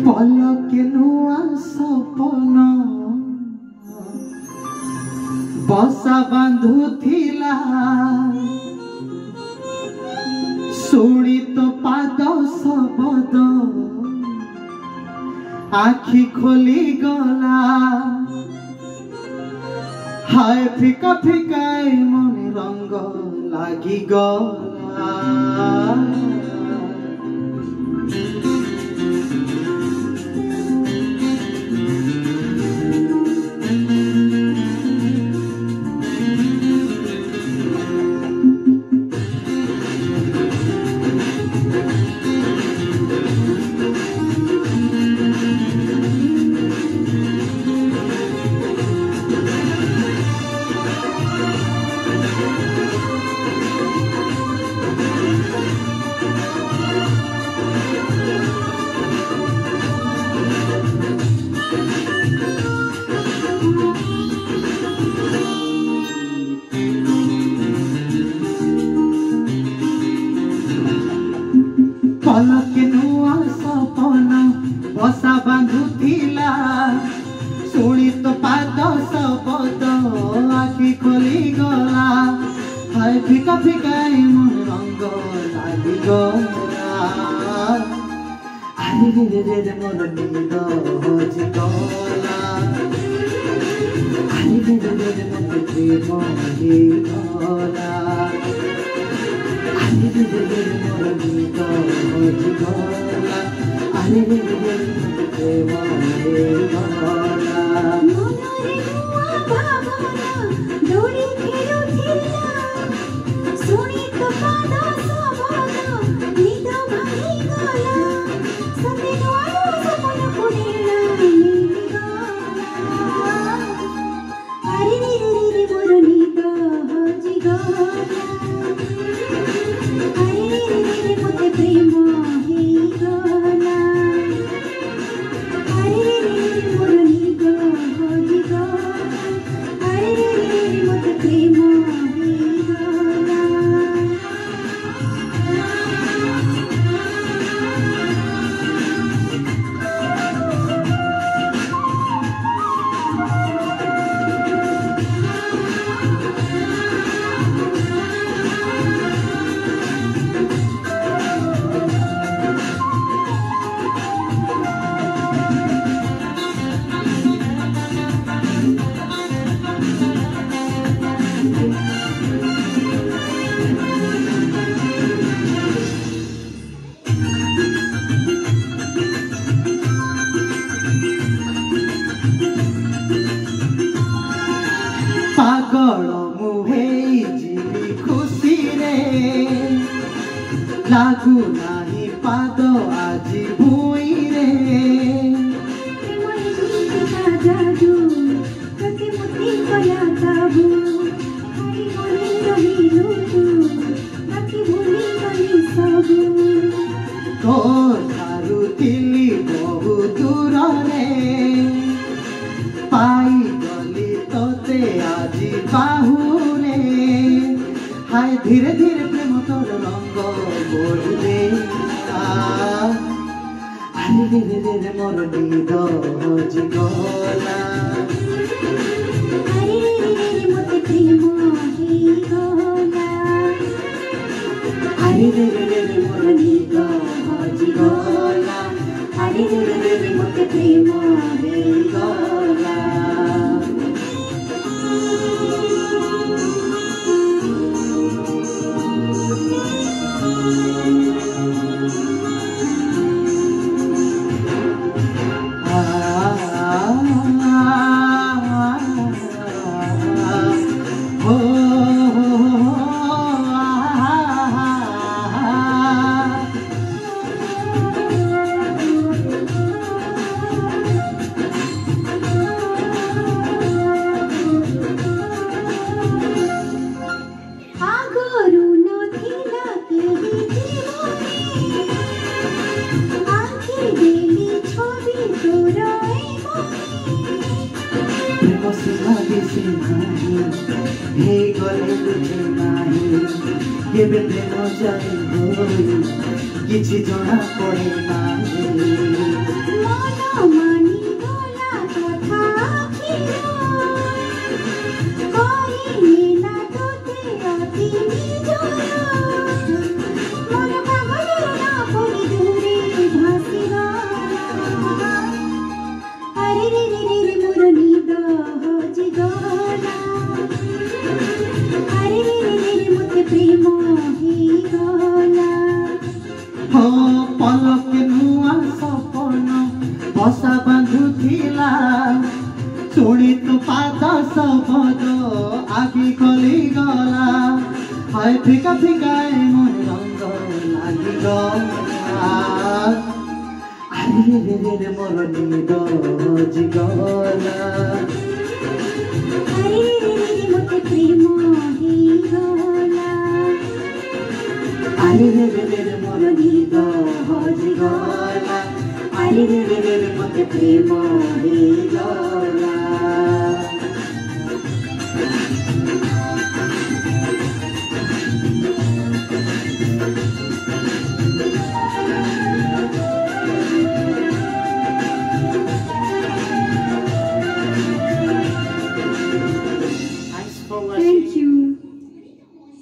पलके नुआ सपन बसा बांधुथिला शुणी तो पाद शबद आखि खोली गला हाय फिका फिकाए मन रंग लागी गला पलके नुआ सपन बसा बांधुथिला शुणी तो पाद शबद आखि खोली गला हाय फिका फिकाए मन रंग लागी गला अरे रे रे मोर नींद हजि गला अरे रे रे मोर प्रेम हे गला अरे रे रे मोर नींद हजि गला अरे रे रे मोर प्रेम हे गला मनरे नुआ भावना डोरी खेलुथिला शुणी तो पाद शबद निद भांगी गला सते नुआ सपन पुरेला मिली गला अरे रे मोर नींद हजि गला अरे रे मोते प्रेम हे गला अरे रे मोर नींद हजि गला अरे रे मोते प्रेम हे गला पागल मुहे जीवी खुशी रे लागू नाही पाद आजी भूई रे प्रेमही जीविका जादू प्रति मोती कला काबू हाय मने रहिलु तू बाकी भूली गली सबू तो थारु दिली बहु दूर रे पाई गली तोते आजी बाहुरे हाय धीरे धीरे प्रेम तोर रंग बोलले अरे रे रे मोर नींद हजि गला अरे रे मोते प्रेम हे गला अरे रे मोर नींद हजि गला अरे रे मोते प्रेम हे गला हे गले तुझे नाही केबे प्रेम जाई होई किछि जଣା पड़े नाही। मानी गला कथा आखिर कहिले ना तोते अति निजर मन पागल ना पड़ी दूरे भासी गला अरे रे रे रे रे मोर निद हजि गला अरे रे रे रे रे मते प्रेम ही गला हाँ पलक नुआ सपन बसा बांधुथिला शुणी तु पाद शब्द आखि खोली गला हाय फिका फिकाए मन रंग लागी गला अरे रे रे रे मोर निद हजि गला अरे रे रे मते प्रेम ही गला अरे रे रे रे मोर निद हजि गला अरे रे रे रे मते प्रेम ही गला।